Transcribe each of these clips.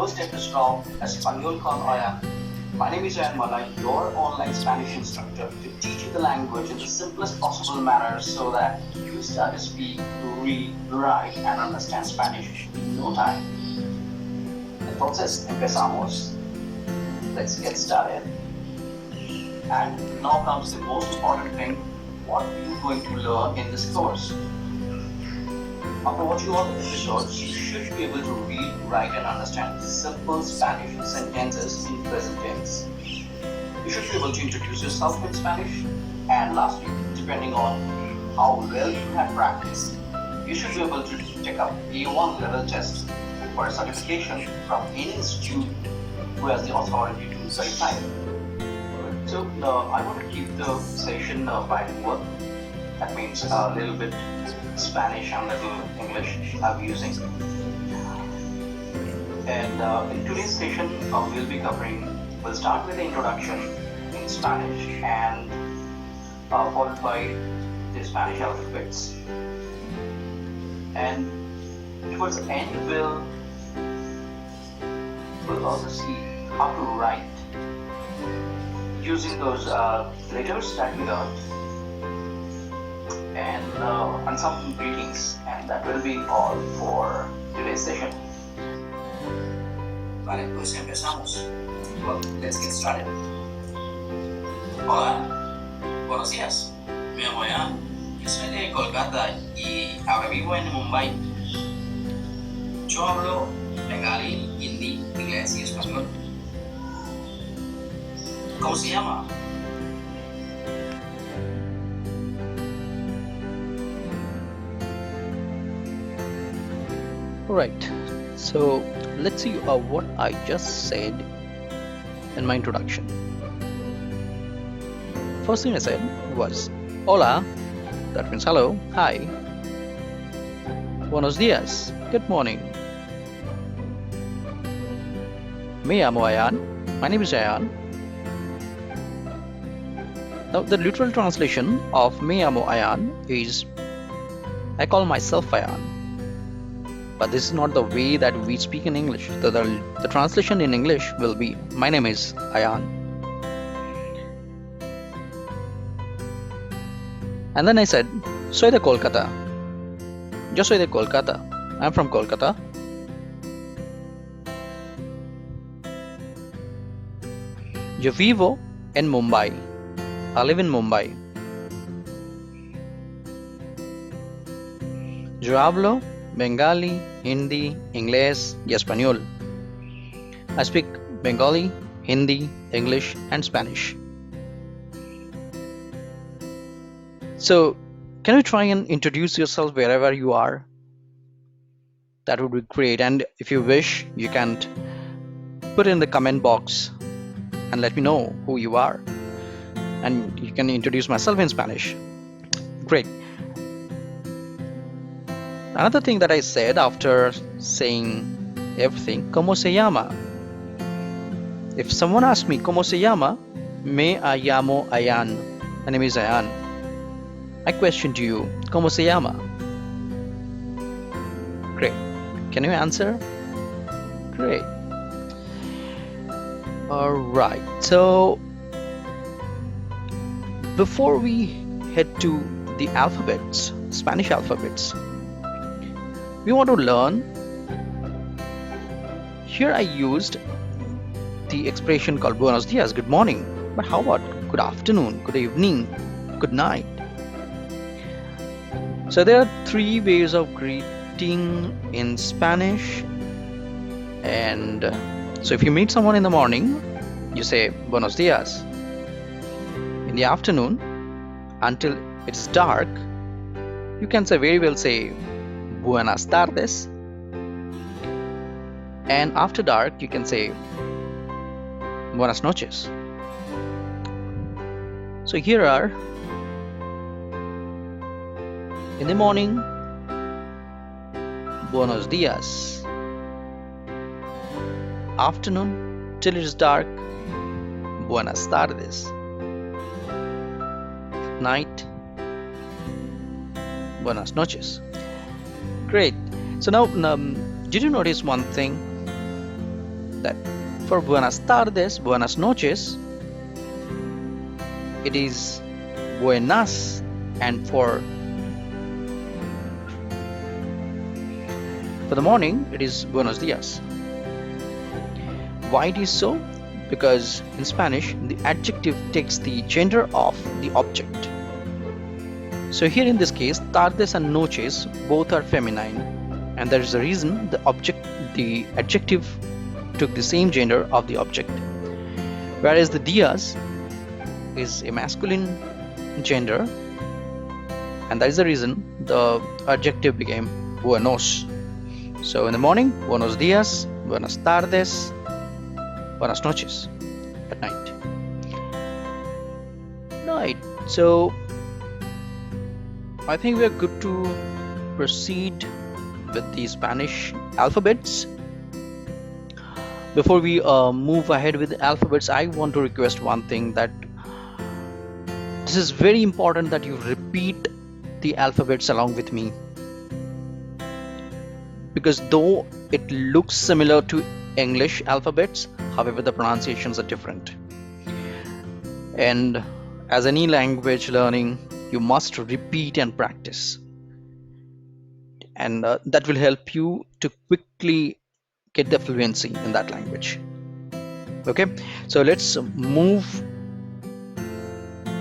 first episode of Español Con Ayan. My name is Ayan, your online Spanish instructor, to teach you the language in the simplest possible manner so that you start to speak, read, write, and understand Spanish in no time. Entonces, empezamos. Let's get started. And now comes the most important thing: what are you going to learn in this course? After watching all the episodes, you should be able to read, write, and understand simple Spanish sentences in present tense. You should be able to introduce yourself in Spanish, and lastly, depending on how well you have practiced, you should be able to take up A1 level test for a certification from any institute who has the authority to certify it. So I want to keep the session bilingual. That means a little bit Spanish and a little English I'll be using. And in today's session, we'll start with the introduction in Spanish and followed by the Spanish alphabets. And towards the end, we'll also see how to write using those letters that we learned, and some greetings, and that will be all for today's session. Vale, pues empezamos. Well, let's get started. Hola, buenos días. Me llamo Ayan. Yo soy de Kolkata y ahora vivo en Mumbai. Yo hablo bengalí, hindi, inglés y español. ¿Cómo se llama? Right, so let's see what I just said in my introduction. First thing I said was hola, that means hello, hi. Buenos dias, good morning. Me llamo Ayan, my name is Ayan. Now the literal translation of me llamo Ayan is I call myself Ayan. But this is not the way that we speak in English. The translation in English will be my name is Ayan. And then I said, soy de Kolkata. Yo soy de Kolkata. I'm from Kolkata. Yo vivo en Mumbai. I live in Mumbai. Yo hablo Bengali, Hindi, Inglés y Español. I speak Bengali, Hindi, English and Spanish. So, can you try and introduce yourself wherever you are? That would be great. And if you wish, you can put in the comment box and let me know who you are. And you can introduce myself in Spanish. Great. Another thing that I said after saying everything, ¿cómo se llama? If someone asks me, ¿cómo se llama? Me llamo Ayan. My name is Ayan. I question to you, ¿cómo se llama? Great. Can you answer? Great. Alright. So, before we head to the alphabets, Spanish alphabets, we want to learn. Here I used the expression called buenos dias, good morning. But how about good afternoon, good evening, good night? So there are three ways of greeting in Spanish. And so if you meet someone in the morning, you say buenos dias. In the afternoon, until it's dark, you can very well say buenas tardes, and after dark you can say buenas noches. So here are: in the morning, buenos dias. Afternoon till it is dark, buenas tardes. Night, buenas noches. Great. So now, did you notice one thing? that for buenas tardes, buenas noches, it is buenas, and for the morning it is buenos dias. Why it is so? Because in Spanish the adjective takes the gender of the object. So here in this case, tardes and noches both are feminine, and there is a reason the adjective took the same gender of the object, whereas the dias is a masculine gender, and that is the reason the adjective became buenos. So in the morning, buenos dias, buenas tardes, buenas noches at night. Right, so I think we are good to proceed with the Spanish alphabets. Before we move ahead with the alphabets, I want to request one thing, that this is very important that you repeat the alphabets along with me, because though it looks similar to English alphabets, however the pronunciations are different. And as any language learning, you must repeat and practice, and that will help you to quickly get the fluency in that language. Okay, so let's move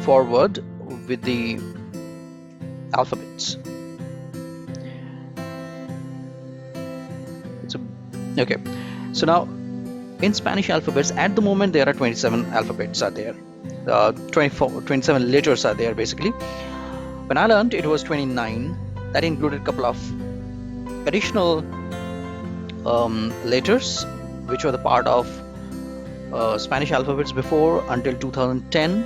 forward with the alphabets. Okay, so now in Spanish alphabets, at the moment there are 27 alphabets are there, 27 letters are there basically. When I learned, it was 29. That included a couple of additional letters which were the part of Spanish alphabets before until 2010.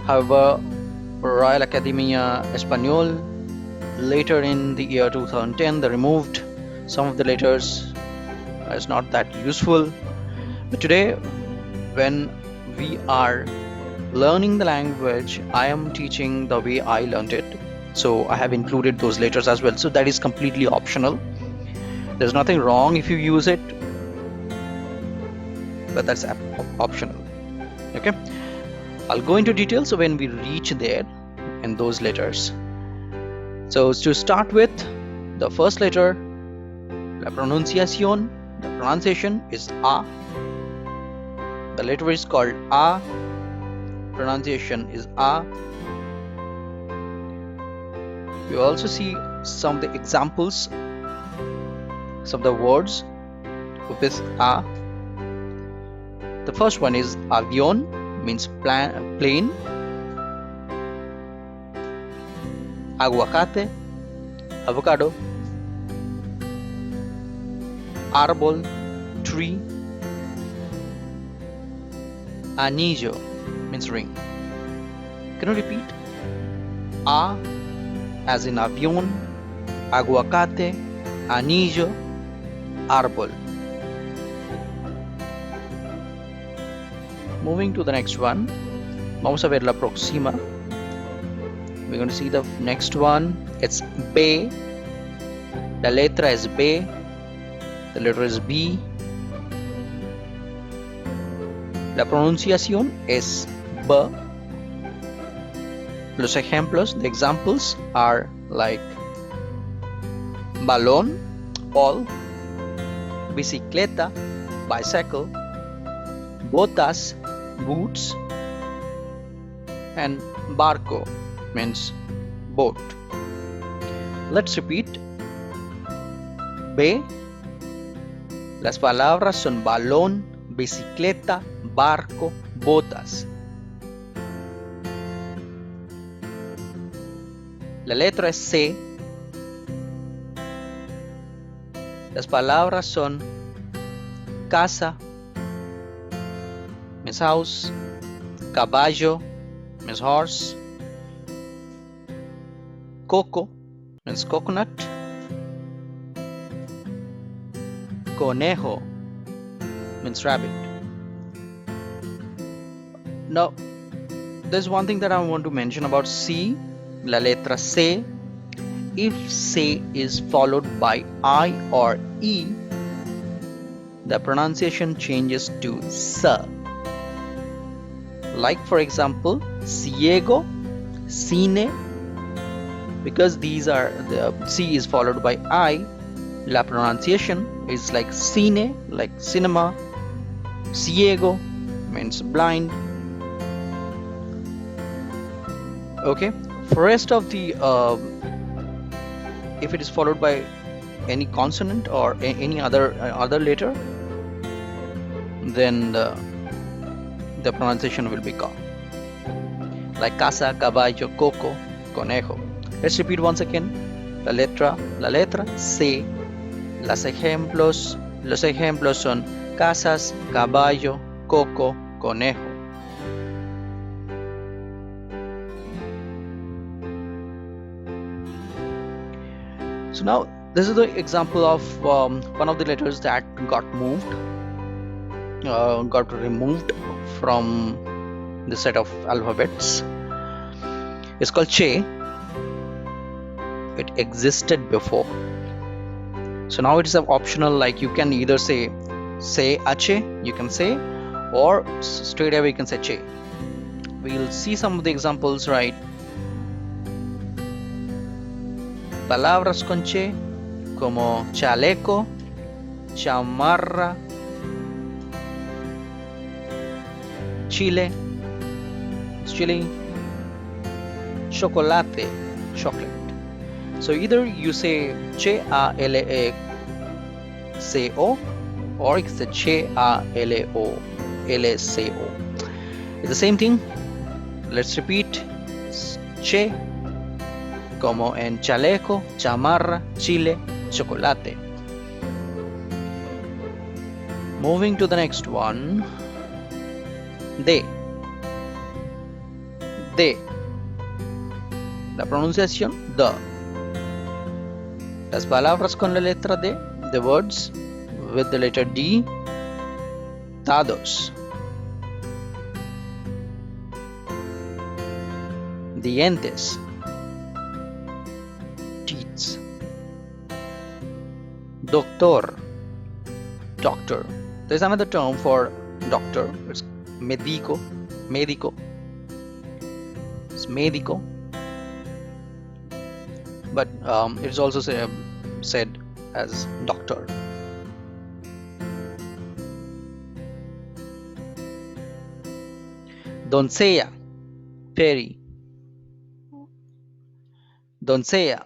However, Royal Academia Español, later in the year 2010, they removed some of the letters. It's not that useful. But today, when we are learning the language, I am teaching the way I learned it. So I have included those letters as well. So that is completely optional. There's nothing wrong if you use it, but that's optional. Okay, I'll go into details when we reach there in those letters. So to start with, the first letter, la pronunciación, the pronunciation is A. The letter is called A. Pronunciation is A. We also see some of the examples, some of the words with A. The first one is avión, means plane. Aguacate, avocado. Árbol, tree. Anillo means ring. Can you repeat? A as in avión, aguacate, anillo, árbol. Moving to the next one, vamos a ver la próxima. We're going to see the next one. It's B. La letra es B. The letter is B. La pronunciación es B. Los ejemplos, the examples are like balón, ball, bicicleta, bicycle, botas, boots, and barco means boat. Let's repeat. B. Las palabras son balón, bicicleta, barco, botas. La letra es C. Las palabras son casa, means house, caballo, means horse, coco, means coconut, conejo, means rabbit. Now, there's one thing that I want to mention about C. La letra C. If C is followed by I or E, the pronunciation changes to S. Like for example, ciego, cine. Because these are the C is followed by I, la pronunciation is like cine, like cinema. Ciego means blind. Okay, for rest of the if it is followed by any consonant or any other letter, then the pronunciation will be Ka. Like casa, caballo, coco, conejo. Let's repeat once again. La letra C. Los ejemplos son casas, caballo, coco, conejo. So now this is the example of one of the letters that got removed from the set of alphabets. It's called Che. It existed before. So now it is optional, like you can either say ache, you can say, or straight away you can say Che. We'll see some of the examples, right? Palabras con Che, como chaleco, chamarra, chile, chocolate, chocolate. So either you say C-A-L-A-C-O or it's the C-A-L-O-L-C-O. It's the same thing. Let's repeat. It's che, como en chaleco, chamarra, chile, chocolate. Moving to the next one. De. La pronunciación the. Las palabras con la letra D, the words with the letter D, dados. Dientes, teeth. Doctor, doctor. There's another term for doctor. It's médico. It's médico. But it is also said as doctor. Doncella, fairy. Doncella.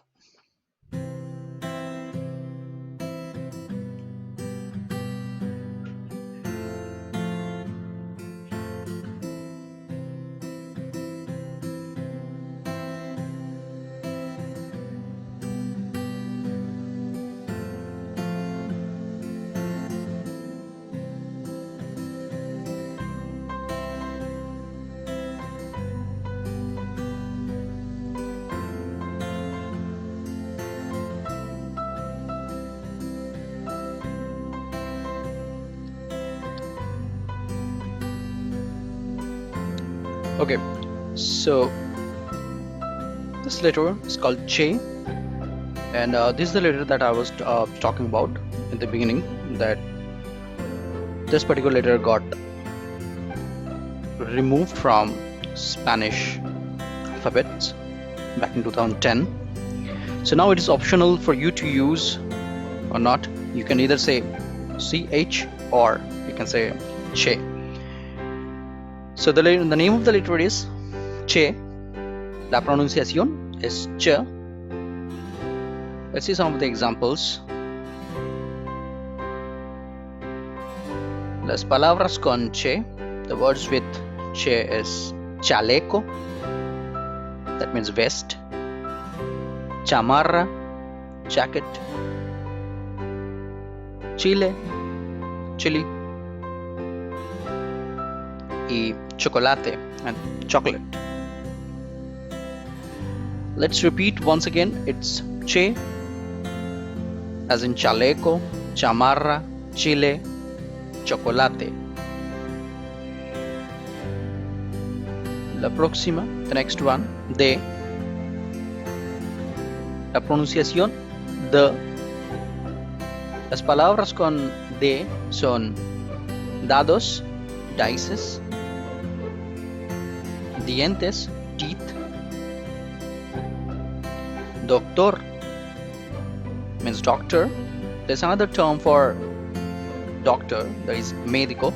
Okay, so this letter is called Che, and this is the letter that I was talking about in the beginning, that this particular letter got removed from Spanish alphabets back in 2010. So now it is optional for you to use or not. You can either say CH or you can say Che. So the name of the letter is Che. La pronunciación es Che. Let's see some of the examples. Las palabras con Che. The words with Che is chaleco. That means vest. Chamarra, jacket. Chile, chili. Y chocolate, and chocolate. Let's repeat once again. It's Che, as in chaleco, chamarra, chile, chocolate. La próxima, the next one, de. La pronunciación de. Las palabras con D son dados, dices. Dientes, teeth. Doctor means doctor. There's another term for doctor, that is médico.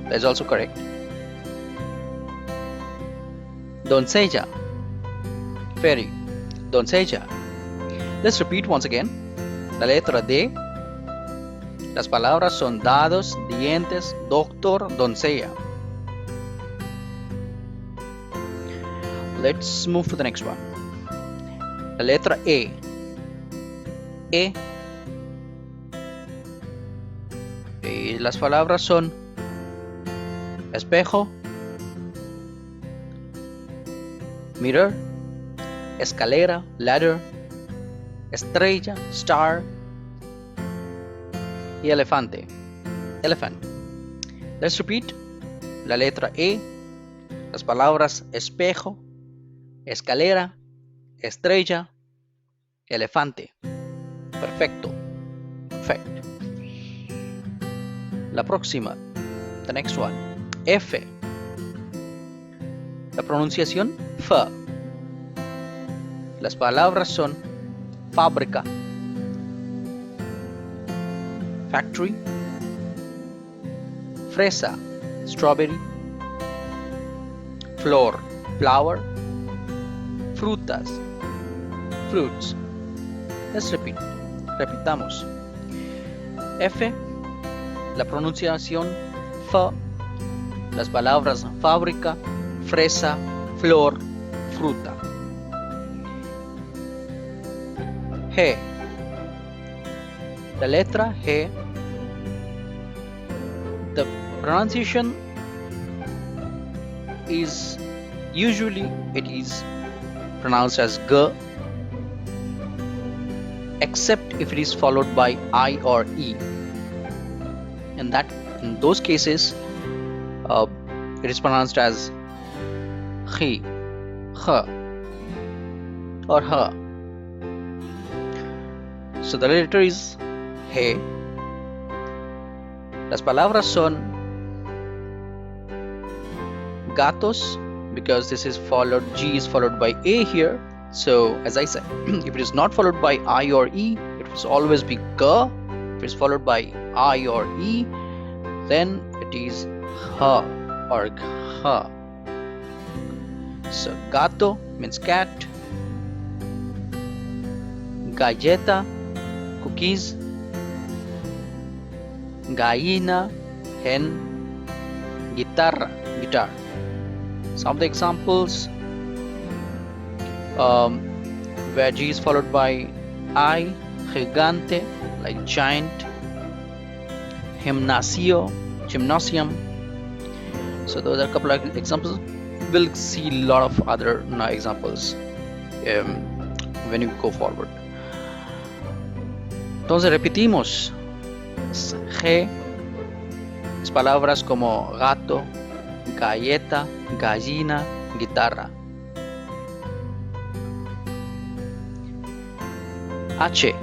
That is also correct. Doncella, fairy, doncella. Let's repeat once again. La letra D. Las palabras son dados, dientes, doctor, doncella. Let's move to the next one. La letra E. E. Y las palabras son espejo, mirror, escalera, ladder, estrella, star, y elefante, elephant. Let's repeat. La letra E, las palabras espejo, escalera, estrella, elefante. Perfecto. Perfect. La próxima, the next one, F. La pronunciación F. Las palabras son fábrica, factory, fresa, strawberry, flor, flower, frutas, fruits. Let's repeat. Repitamos. F. La pronunciación F. Las palabras fábrica, fresa, flor, fruta. G. La letra G. The pronunciation is usually it is pronounced as G, except if it is followed by I or E. In those cases, it is pronounced as he, her, or her. So the letter is he. Las palabras son gatos, because this is followed, G is followed by A here. So as I said, if it is not followed by I or E, it will always be G. If it is followed by I or E, then it is her or her. So gato means cat, galleta, cookies, gallina, hen, guitarra, guitar. Some of the examples where G is followed by I, gigante, like giant, gimnasio, gymnasium. So those are a couple of examples. We'll see a lot of other examples when you go forward. Entonces repetimos. G es palabras como gato, galleta, gallina, guitarra. H.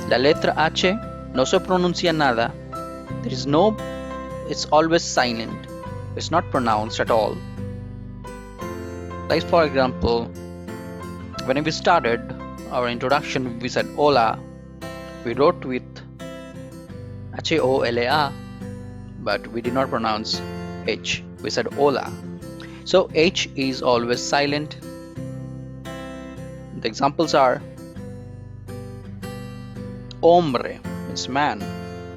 La letra H no se pronuncia nada. There is no, it's always silent. It's not pronounced at all. Like for example, when we started our introduction, we said hola. We wrote with H-O-L-A, but we did not pronounce H. We said hola. So H is always silent. The examples are hombre, it's man.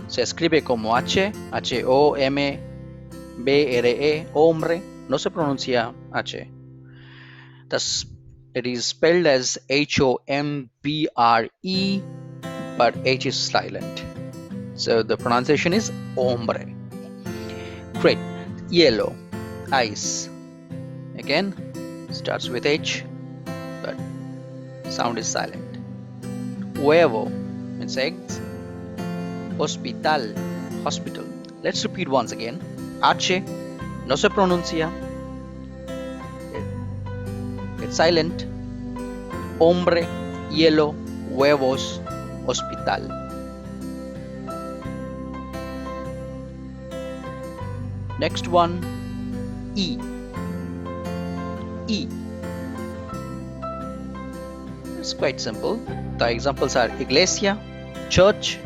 Se escribe como H, H-O-M-B-R-E, hombre. No se pronuncia H. Thus, it is spelled as H-O-M-B-R-E, but H is silent. So the pronunciation is hombre. Great. Yellow, ice. Again, starts with H, but sound is silent. Huevo means eggs. Hospital, hospital. Let's repeat once again. H no se pronuncia. It's silent. Hombre, hielo, huevos, hospital. Next one, E. E. It's quite simple. The examples are iglesia, church,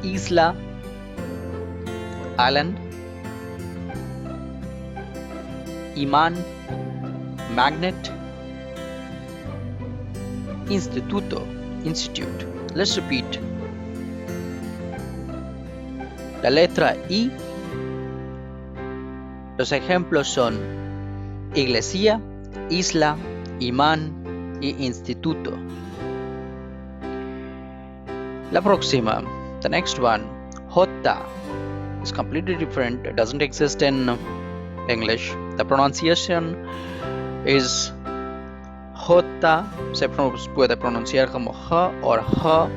isla, island, imán, magnet, instituto, institute. Let's repeat. La letra I. Los ejemplos son iglesia, isla, imán y instituto. La próxima, the next one, Jota, is completely different. It doesn't exist in English. The pronunciation is Jota. Se puede pronunciar como J or H.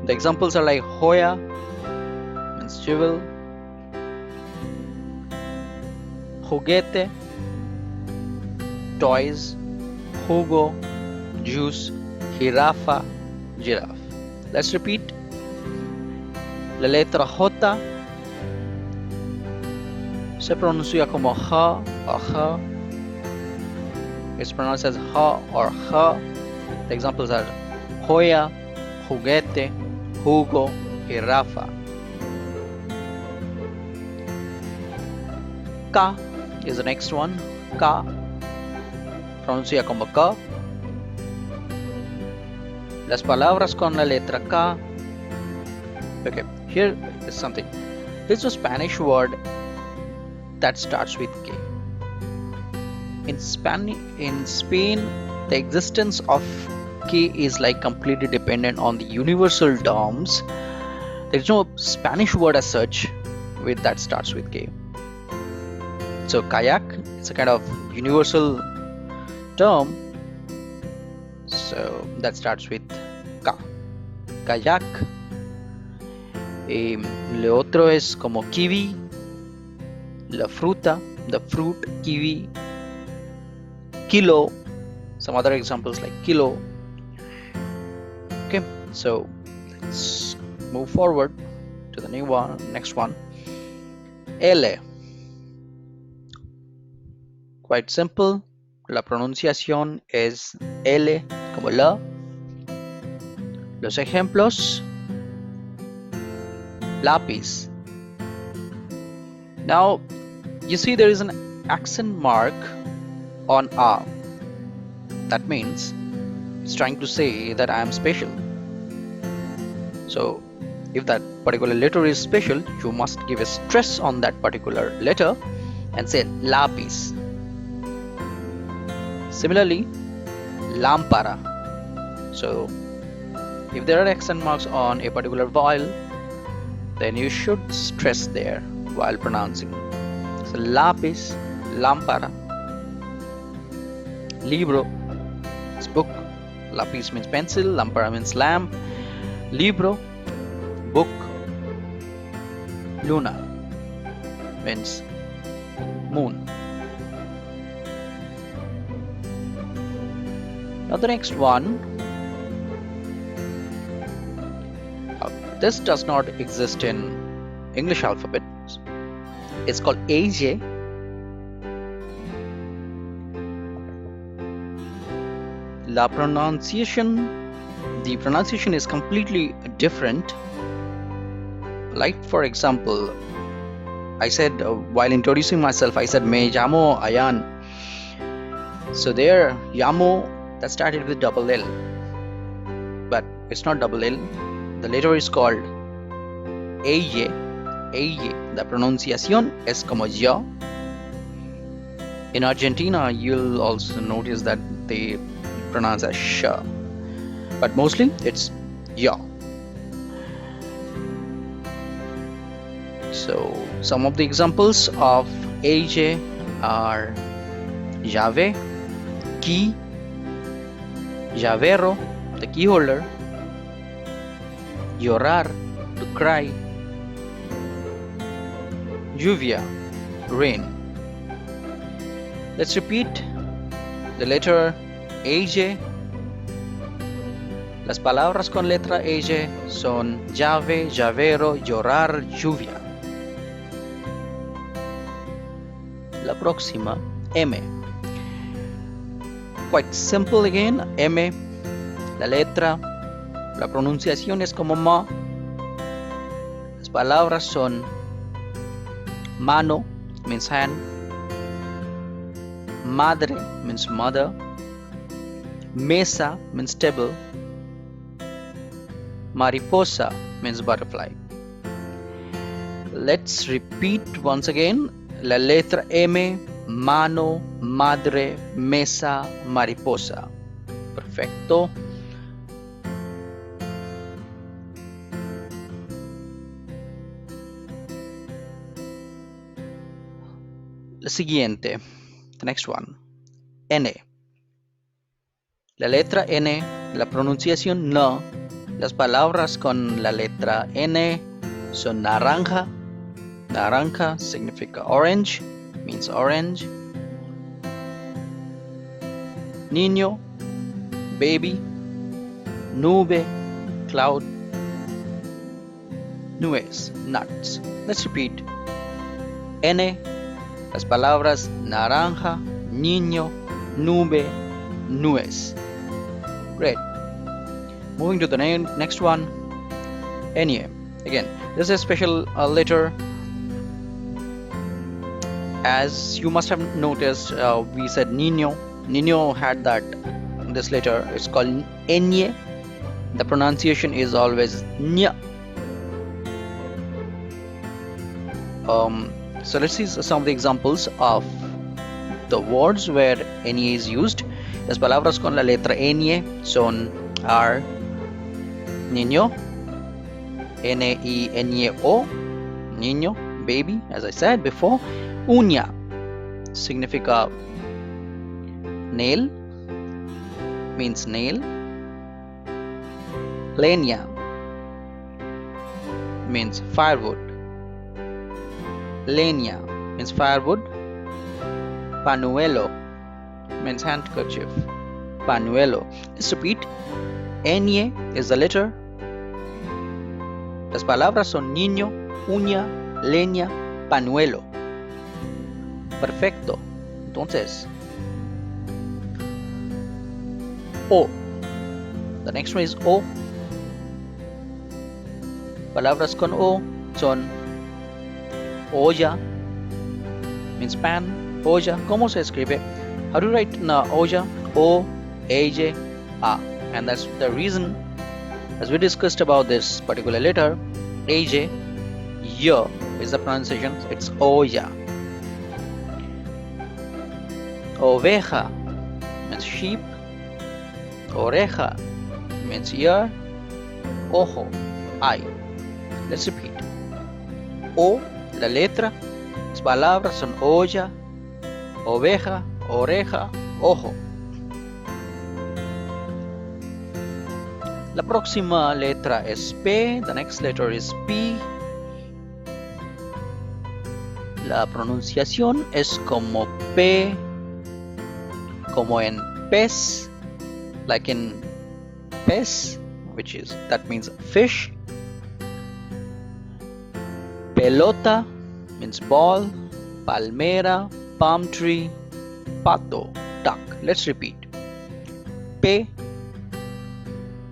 The examples are like Joya, means jewel, juguete, toys, jugo, juice, jirafa, giraffe. Let's repeat. La letra J se pronuncia como J or J. It's pronounced as J or J. The examples are joya, juguete, jugo, jirafa. K is the next one. K pronuncia como K. Las palabras con la letra K. Okay, here is something. This is a Spanish word that starts with K. In Spain, the existence of K is like completely dependent on the universal terms. There is no Spanish word as such with that starts with K. So kayak is a kind of universal term. So that starts with K. Kayak. Lo otro es como kiwi, la fruta, the fruit, kiwi, kilo, some other examples like kilo. Okay, so let's move forward to the next one. L. Quite simple. La pronunciación es L como la. Los ejemplos: lápiz. Now you see there is an accent mark on A. That means it's trying to say that I am special. So if that particular letter is special, you must give a stress on that particular letter and say lápiz. Similarly, lámpara. So if there are accent marks on a particular vowel, then you should stress there while pronouncing. So lápiz, lámpara. Libro is book. Lápiz means pencil, lámpara means lamp. Libro, book. Luna means moon. Now the next one, this does not exist in English alphabet. It's called AJ. The pronunciation is completely different. Like for example, I said while introducing myself, I said me llamo Ayan. So there, llamo, that started with double L, but it's not double L. The letter is called AY. The pronunciación es como yo. In Argentina, you'll also notice that they pronounce as sh, but mostly it's yo. So some of the examples of AJ are llave, key, llavero, the key holder, llorar, to cry, lluvia, rain. Let's repeat the letter AJ, Las palabras con letra ll son llave, llavero, llorar, lluvia. La próxima, M. Quite simple again, M. La letra, la pronunciación es como ma. Las palabras son mano, means hand. Madre means mother. Mesa means table. Mariposa means butterfly. Let's repeat once again. La letra M, mano, madre, mesa, mariposa. Perfecto. La siguiente, the next one, N. La letra N, la pronunciación no. Las palabras con la letra N son naranja. Naranja significa orange, means orange. Niño, baby. Nube, cloud. Nubes, nuts. Let's repeat. N, las palabras naranja, niño, nube, nubes. Great. Moving to the next one, Nye. Again, this is a special letter. As you must have noticed, we said Nino. Nino had this letter. It's called Nye. The pronunciation is always Nya. So let's see some of the examples of the words where Nye is used. Las palabras con la letra Nye are niño, N-I-N-O, niño, baby, as I said before. Uña significa nail, means nail. Leña means firewood. Leña means firewood. Panuelo means handkerchief. Panuelo. Let's repeat. Nye is the letter. Las palabras son niño, uña, leña, panuelo. Perfecto. Entonces, O. The next one is O. Palabras con O son olla, means pan. Olla. ¿Cómo se escribe? How do you write olla? O-A-J-A. And that's the reason, as we discussed about this particular letter, AJ, Y is the pronunciation. It's olla. Oveja means sheep. Oreja means ear. Ojo, eye. Let's repeat. O, la letra. Las palabras son olla, oveja, oreja, ojo. La próxima letra es P. The next letter is P. La pronunciación es como P, como en pez, like in pez, that means fish. Pelota means ball. Palmera, palm tree. Pato, duck. Let's repeat. P.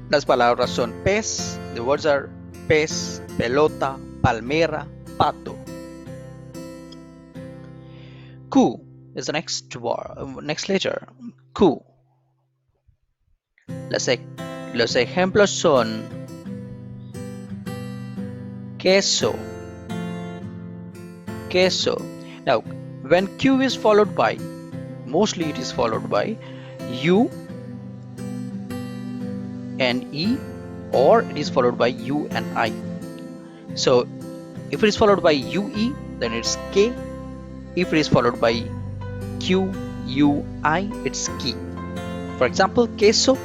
Las palabras son pez. The words are pez, pelota, palmera, pato. Q is the next letter. Q. Los ejemplos son queso. Queso. Now, when Q is followed by, mostly it is followed by U and E, or it is followed by U and I. So, if it is followed by UE, then it's K. If it is followed by Q, U, I, it's K. For example, queso.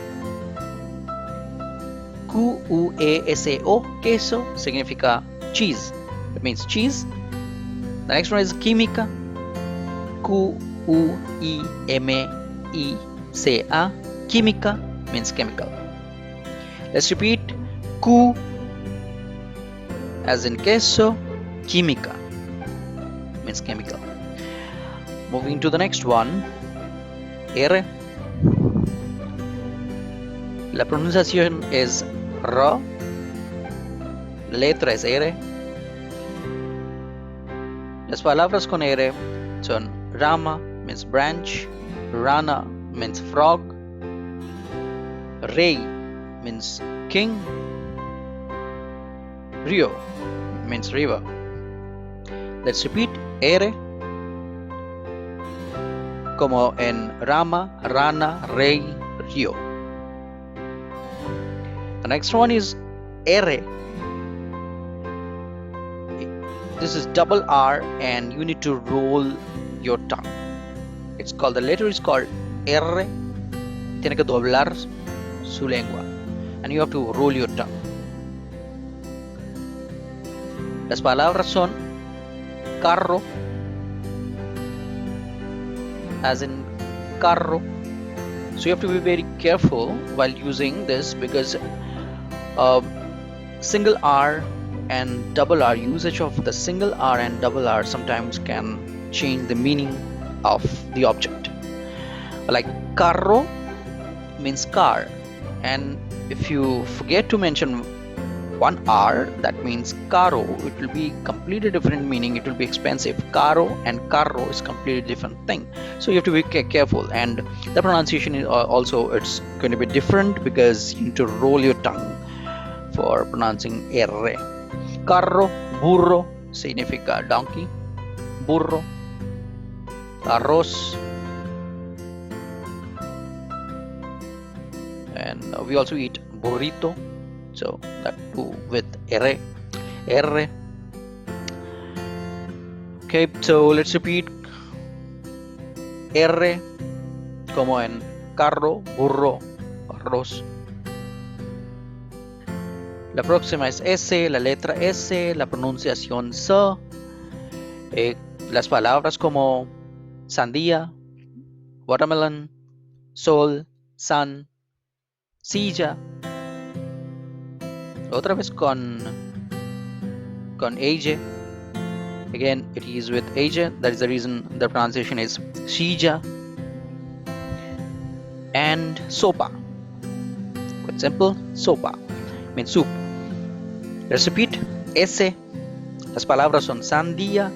Q-U-E-S-O, queso, significa cheese. It means cheese. The next one is química. Q-U-I-M-I-C-A. Química means chemical. Let's repeat. Q as in queso, química means chemical. Moving to the next one. R. La pronunciación es R. La letra es R. Las palabras con R son rama means branch, rana means frog, rey means king, rio means river. Let's repeat. R como en rama, rana, rey, río. The next one is R. This is double R and you need to roll your tongue. It's called, the letter is called R. Tiene que doblar su lengua and you have to roll your tongue. Las palabras son carro as in carro. So you have to be very careful while using this because single R and double R, usage of the single R and double R sometimes can change the meaning of the object. Like carro means car, and if you forget to mention one R, that means caro, it will be completely different meaning. It will be expensive. Caro and carro is completely different thing, so you have to be careful. And the pronunciation is also, it's going to be different because you need to roll your tongue for pronouncing R. Carro, burro significa donkey, burro, arroz, and we also eat burrito, so that too with R. R. Okay, so let's repeat. R como en carro, burro, arroz. La próxima es S, la letra S, la pronunciación S. Las palabras como sandía, watermelon, sol, sun, silla. Otra vez con age. Again, it is with age. That is the reason the pronunciation is silla. And sopa. Quite simple. Sopa means soup. Let's repeat. S. Las palabras son sandía,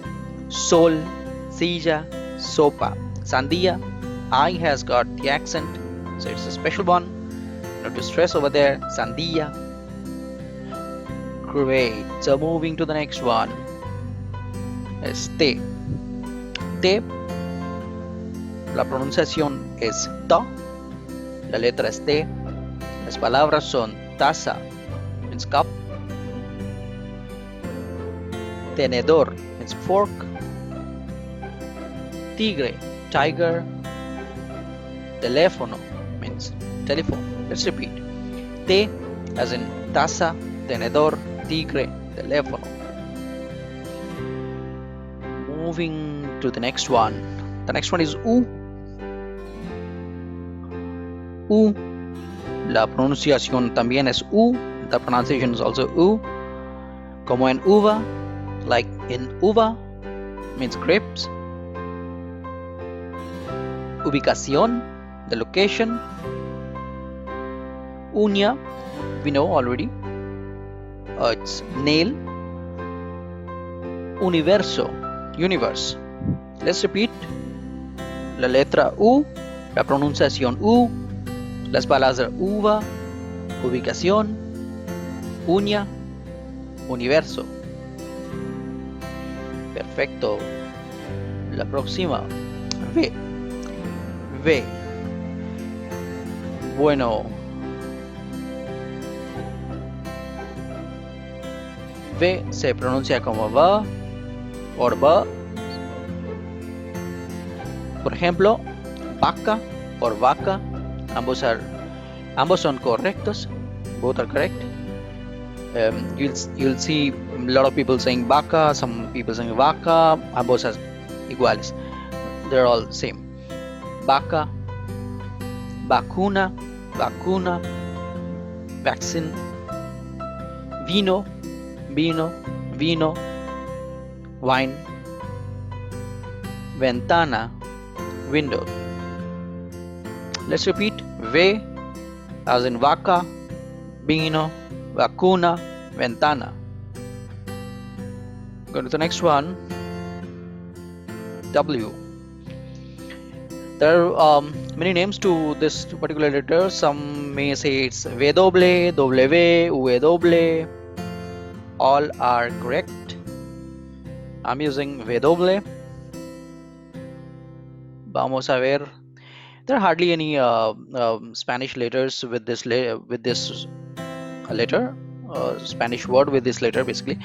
sol, silla, sopa. Sandía. I has got the accent, so it's a special one. Not to stress over there. Sandía. Great. So moving to the next one is té. Té. La pronunciación es ta. La letra es T. Las palabras son taza, means cup. Tenedor means fork. Tigre, tiger. Teléfono means telephone. Let's repeat. Té as in taza, tenedor, tigre, teléfono. Moving to the next one. The next one is U. U. La pronunciación también es U. The pronunciation is also U. Como en uva, like in uva means grapes. Ubicación, the location. Uña, we know already. It's nail. Universo, universe. Let's repeat. La letra U, la pronunciación U, las palabras uva, ubicación, uña, universo. Perfecto. La próxima, V. V. Bueno, V se pronuncia como va o va. Por ejemplo, vaca o vaca, ambos son correctos. Both are correct. You'll see a lot of people saying vaca, some people saying vaca, ambos are iguales. They're all same. Vaca, vacuna, vacuna, vaccine, vino, vino, wine, ventana, window. Let's repeat. Ve as in vaca, vino, vacuna, ventana. Go to the next one. W. There are many names to this particular letter. Some may say it's W, W. All are correct. I'm using W. Vamos a ver. There are hardly any Spanish letters with this letter, Spanish word with this letter basically.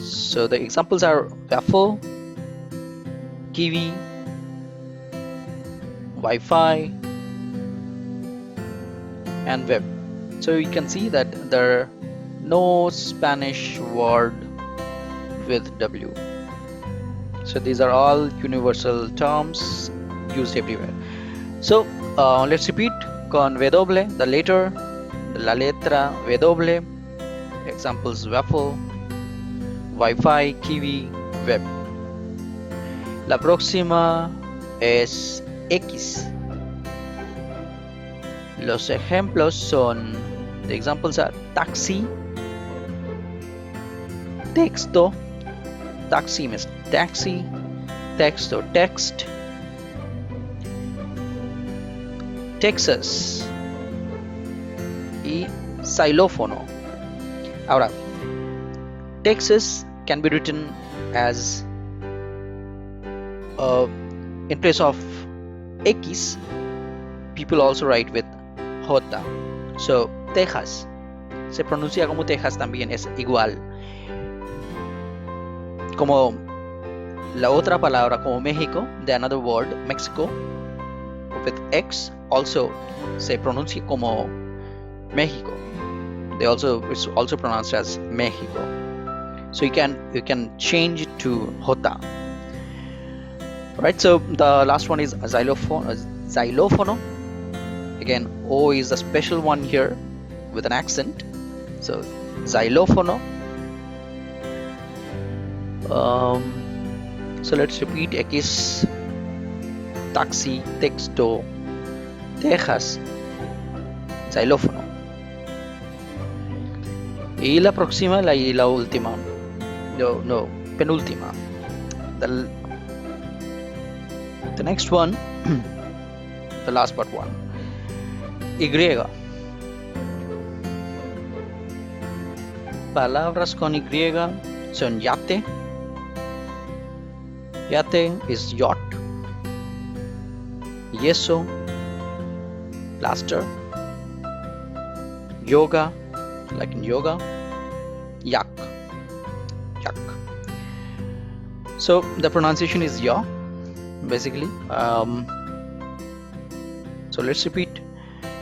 So the examples are waffle, kiwi, Wi-Fi, and web. So you can see that there are no Spanish word with W. So these are all universal terms used everywhere. So let's repeat. Con W, the letter, la letra W. Examples: waffle, Wi-Fi, kiwi, web. La próxima es X. Los ejemplos son, the examples are taxi, texto, taxi means taxi, texto, text, Texas y xilófono. Ahora, Texas can be written as in place of X, people also write with J. So Texas se pronuncia como Texas también, es igual. Como la otra palabra como México, the another word Mexico with X also se pronuncia como México. It's also pronounced as Mexico. So you can change it to J. Right. So the last one is xilófono. Again, O is a special one here with an accent. So xilófono. So let's repeat. X, taxi, texto, Texas, xilófono. Y la próxima, la última. No, penúltima. The next one, the last but one. Y. Palabras con Y son yate. Yate is yacht. Yeso, plaster. Yoga, like in yoga. Yak. So the pronunciation is ya, basically. So let's repeat.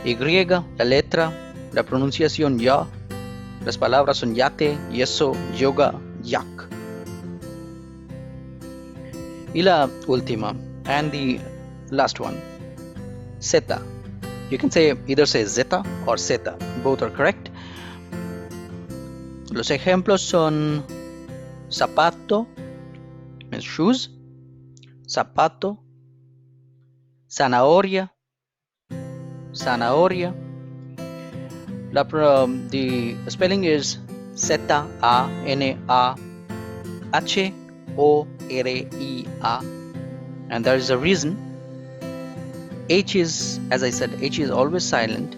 Y, la letra, la pronunciación ya. Las palabras son yate, yeso, yoga, yak. Y la última, and the last one, zeta. You can either say zeta or zeta. Both are correct. Los ejemplos son zapato, means shoes, zapato, zanahoria. The spelling is ZANAHORIA, and there is a reason. H is, as I said, H is always silent.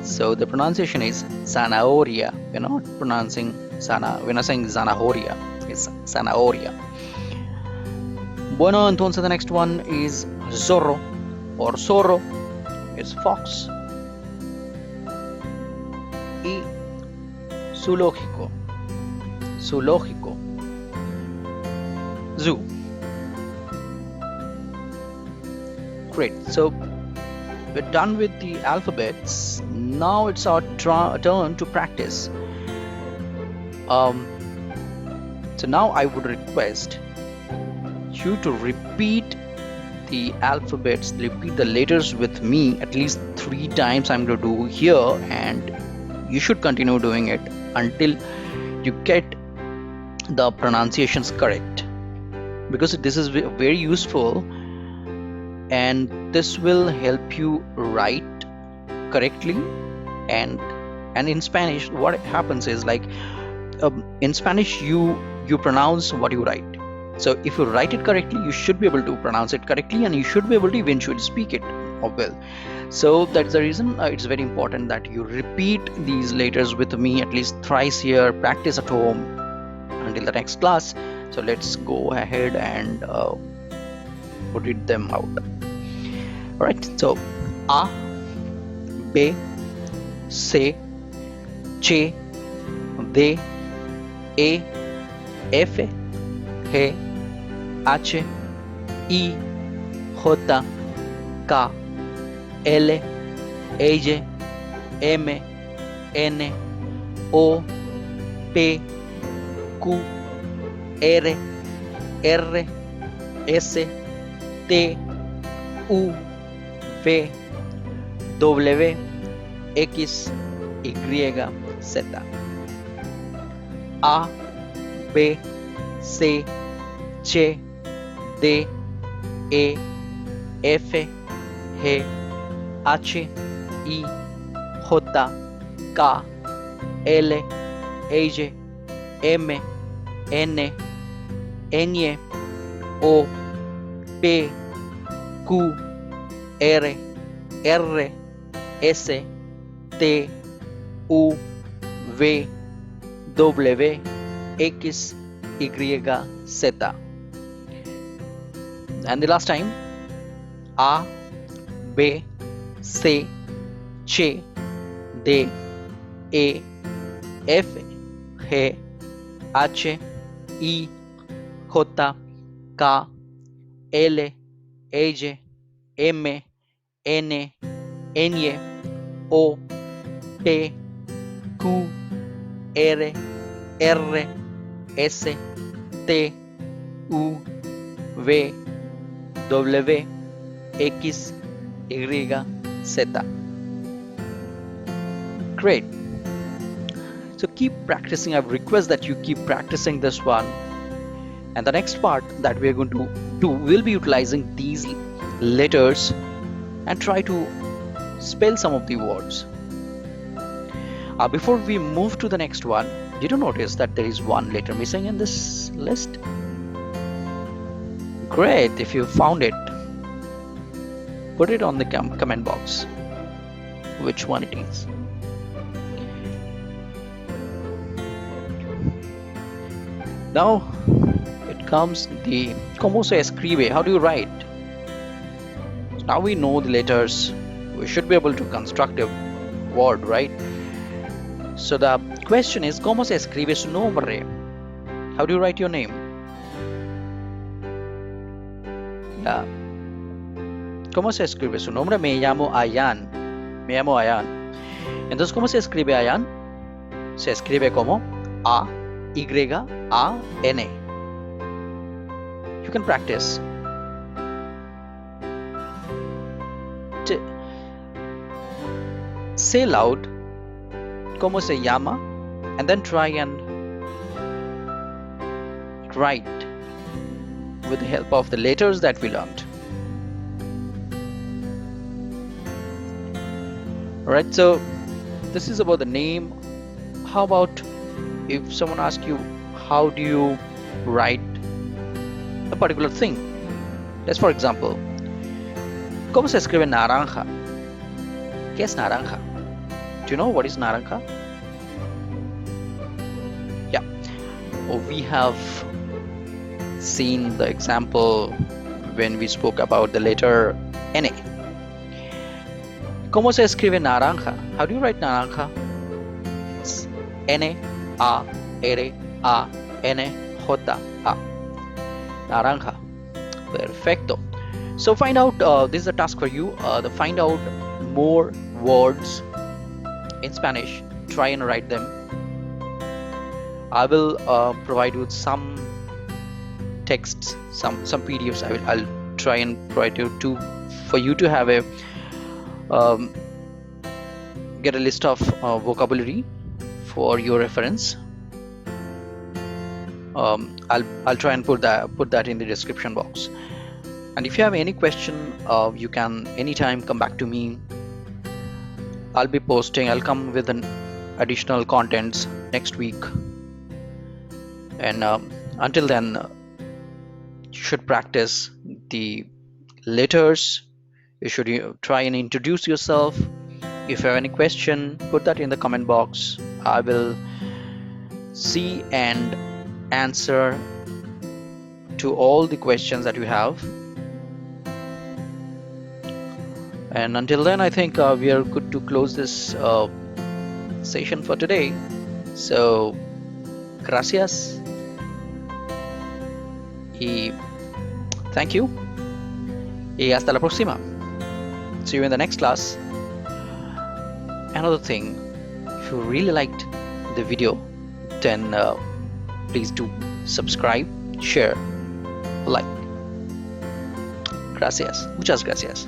So the pronunciation is zanahoria. We're not pronouncing we're not saying zanahoria. It's zanahoria. Bueno, entonces the next one is zorro or zorro. It's fox. Y zoológico. Zoo. Great. So we're done with the alphabets. Now it's our turn to practice. So now I would request you to repeat the alphabets, repeat the letters with me at least 3 times. I'm going to do here, and you should continue doing it until you get the pronunciations correct, because this is very useful and this will help you write correctly. And in Spanish what happens is, like, in Spanish you pronounce what you write. So if you write it correctly, you should be able to pronounce it correctly, and you should be able to eventually speak it well. So that's the reason it's very important that you repeat these letters with me at least thrice here. Practice at home until the next class. So let's go ahead and read them out. All right, so A, B, C, C, D, E, F, G, H, I, J, K, L, M, N, O, P, Q, R, R, S, T, U, V, W, X, Y, Z. A, B, C, C, D, E, F, G, H, I, J, K, L, M, N, O, P, Q, R, R, S, T, U, V, W, X, Y, Z. And the last time, A, B, C, C, D, E, F, G, H, I, J, K, L, M, N, O, P, Q, R, R, S, T, U, V, W, X, Y, Z. Great. So keep practicing. I request that you keep practicing this one. And the next part that we are going to do will be utilizing these letters and try to spell some of the words. Before we move to the next one, did you notice that there is one letter missing in this list? Great. If you found it, put it on the comment box which one it is. Now it comes the ¿Cómo se escribe? How do you write? So now we know the letters. We should be able to construct a word, right? So the question is, ¿Cómo se escribe su nombre? How do you write your name? Yeah. ¿Cómo se escribe su nombre? Me llamo Ayan. Me llamo Ayan. Entonces, ¿cómo se escribe Ayan? Se escribe como A-Y-A-N. You can practice. Say loud, ¿Cómo se llama? And then try and write with the help of the letters that we learned. Alright, so this is about the name. How about if someone asks you, how do you write a particular thing? Let's, for example, ¿Cómo se escribe naranja? ¿Qué es naranja? Do you know what is naranja? Yeah, we have seen the example when we spoke about the letter N. ¿Cómo se escribe naranja? How do you write naranja? It's N-A-R-A-N-J-A. Naranja. Perfecto. So find out, this is a task for you, to find out more words in Spanish. Try and write them. I will provide you with some texts, some PDFs. I'll try to for you to have a get a list of vocabulary for your reference. I'll try and put that in the description box. And if you have any question, you can anytime come back to me. I'll come with an additional contents next week. And until then, you should practice the letters. You should try and introduce yourself. If you have any question, put that in the comment box. I will see and answer to all the questions that you have. And until then, I think we are good to close this session for today. So, gracias. Y thank you. Y hasta la próxima. See you in the next class. Another thing, if you really liked the video, then please do subscribe, share, like. Gracias. Muchas gracias.